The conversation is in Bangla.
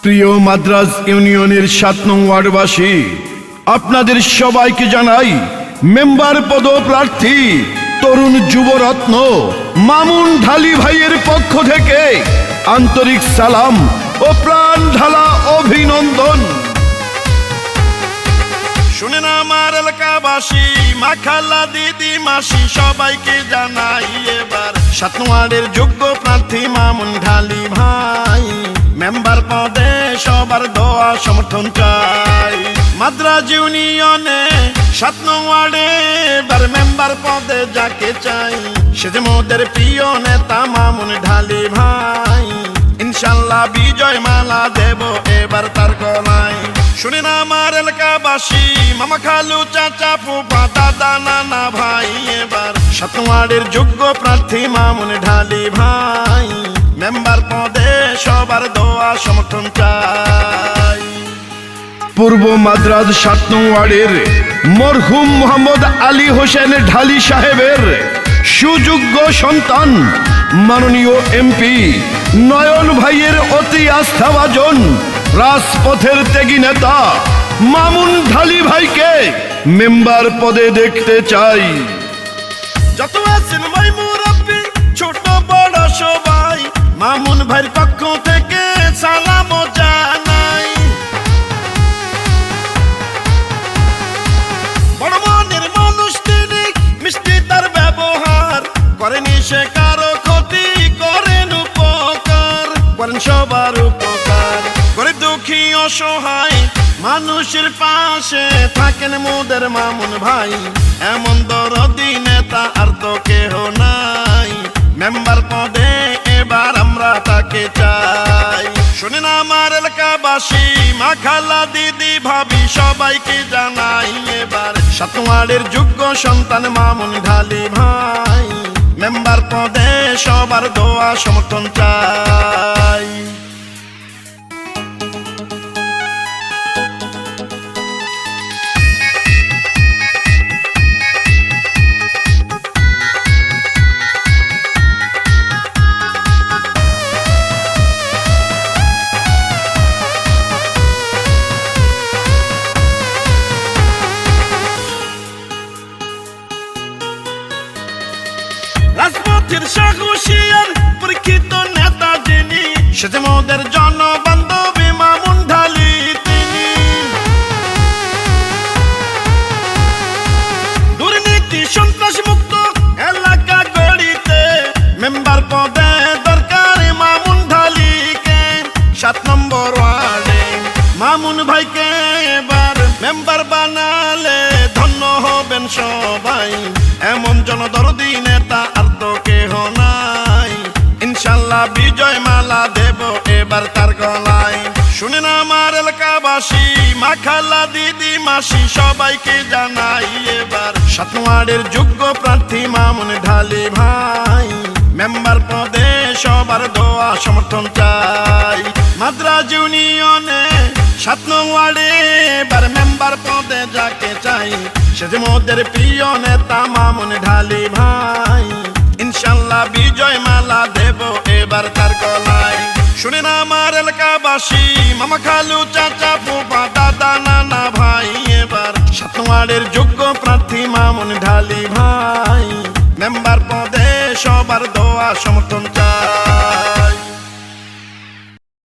প্রিয় মাদ্রাজ ইউনিয়নের ৭ নং ওয়ার্ডবাসী, আপনাদের সবাইকে জানাই মেম্বার পদপ্রার্থী তরুণ যুবরত্ন মামুন ঢালি ভাইয়ের পক্ষ থেকে আন্তরিক সালাম ও প্রাণ ঢালা অভিনন্দন। শুনেন আমার এলাকাবাসী, মা খালা দিদি মাসি সবাইকে জানাই এবার ৭ নং ওয়ার্ডের যোগ্য প্রার্থী মামুন ঢালি ভাই মেম্বার পদে সবার দোয়া সমর্থন চাই। মাদ্রাজ ইউনিয়নে ৭ নং ওয়ার্ডে এবার মেম্বার পদে যাকে চাই সে যে মোদের প্রিয় নেতা মামুন ঢালি ভাই। ইনশাল্লাহ বিজয় মালা দেব এবার তার গলায়। শুনেন আমার এলাকাবাসী, মামা খালু চাচা ফুফা দাদা নানা ভাই এবার ৭ নং ওয়ার্ডের যোগ্য প্রার্থী মামুন ঢালি ভাই মেম্বার পদে সবার দোয়া সমর্থন চাই। পূর্ব মাদ্রাজ ৭ নং ওয়ার্ডের মরহুম মোহাম্মদ আলী হোসেন ঢালি সাহেবের সুযোগ্য সন্তান মাননীয় এমপি নয়ন ভাইয়ের অতি আস্থাভাজন রাজপথের ত্যাগী নেতা মামুন ঢালি ভাইকে মেম্বার পদে দেখতে চাই। যত আছেন ভাই মুরব্বি ছোট বড় সবাই মামুন ভাইয়ের পক্ষ থেকে সালাম জানাই। বড় মনের মানুষ তিনি, মিষ্টি তার ব্যবহার, করেনি সে কারো ক্ষতি, করেন উপকার, করেন সবার উপকার। গরিব দুঃখী অসহায় মানুষের পাশে থাকেন মোদের মামুন ভাই। এমন দরদি নেতা আর তো কেহ নাই, মেম্বার পদে এবার আমরা তাকে চাই। শুনেন আমার এলাকাবাসী, মা খালা দিদি ভাবি সবাইকে জানাই এবার ৭ নং ওয়ার্ডের যোগ্য সন্তান মামুন ঢালি ভাই মেম্বার পদে সবার দোয়া সমর্থন চাই। রাজপথের সাহসিয়ার পরীক্ষিত নেতা যিনি, সে যে মোদের জনবান্ধবী মামুন ঢালি তিনি। দুর্নীতি সন্ত্রাস মুক্ত এলাকা গড়িতে মেম্বার পদে দরকার মামুন ঢালিকে। ৭ নম্বর ওয়ার্ডে মামুন ভাইকে এবার মেম্বার বানালে ধন্য হবেন সবাই। এমন জনদরদি নেতা আর তো কেহ নাই, ইনশাল্লাহ বিজয় মালা দেব এবার তার গলায়। শুনেন আমার এলাকাবাসী, মা খালা দিদি মাসি সবাইকে জানাই এবার ৭ নং ওয়ার্ডের যোগ্য প্রার্থী মামুন ঢালি ভাই মেম্বার পদে সবার দোয়া সমর্থন চাই। মাদ্রাজ ইউনিয়নে ৭ নং ওয়ার্ডে এবার মেম্বার পদে যাকে চাই সে যে মোদের প্রিয় নেতা মামুন ঢালি ভাই। ইনশাল্লাহ বিজয় মালা দেব এবার তার গলায়। শুনেন আমার এলাকাবাসী, মামা খালু চাচা ফুফা দাদা নানা ভাই এবার ৭ নং ওয়ার্ডের যোগ্য প্রার্থী মামুন ঢালি ভাই মেম্বার পদে সবার দোয়া সমর্থন চাই।